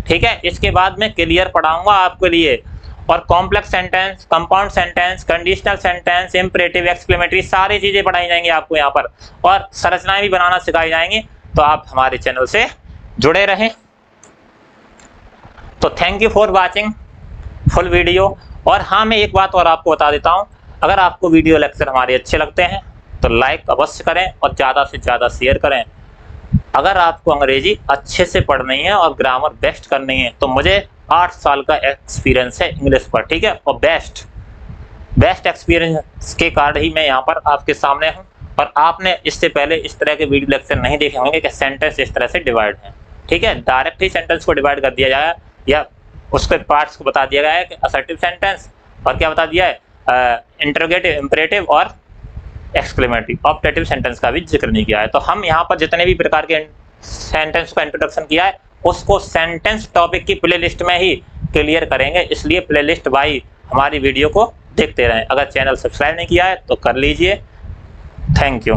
ठीक है। इसके बाद मैं क्लियर पढ़ाऊंगा आपके लिए, और complex sentence, compound sentence, conditional sentence, imperative, exclamatory, सारी चीजें पढ़ाई जाएंगी आपको यहाँ पर, और संरचनाएं भी बनाना सिखाई जाएंगी। तो आप हमारे चैनल से जुड़े रहें। तो thank you for watching full video. और हाँ, मैं एक बात और आपको बता देता हूँ, अगर आपको वीडियो लेक्चर हमारे अच्छे लगते हैं तो लाइक अवश्य करें और ज़्यादा से ज़्यादा शेयर करें। अगर आपको अंग्रेजी अच्छे से पढ़नी है और ग्रामर बेस्ट करनी है तो मुझे 8 साल का एक्सपीरियंस है इंग्लिश पर, ठीक है। और बेस्ट एक्सपीरियंस के कारण ही मैं यहाँ पर आपके सामने हूँ। और आपने इससे पहले इस तरह के वीडियो लेक्चर नहीं देखे होंगे कि सेंटेंस इस तरह से डिवाइड है, ठीक है। डायरेक्ट ही सेंटेंस को डिवाइड कर दिया जाएगा, या उसके पार्ट्स को बता दिया गया है कि असर्टिव सेंटेंस, और क्या बता दिया है, इंटरोगेटिव, इंपरेटिव और एक्सक्लेमेटरी। ऑप्टेटिव सेंटेंस का भी जिक्र नहीं किया है। तो हम यहाँ पर जितने भी प्रकार के सेंटेंस का इंट्रोडक्शन किया है उसको सेंटेंस टॉपिक की प्लेलिस्ट में ही क्लियर करेंगे, इसलिए प्लेलिस्ट वाइज हमारी वीडियो को देखते रहें। अगर चैनल सब्सक्राइब नहीं किया है तो कर लीजिए। Thank you.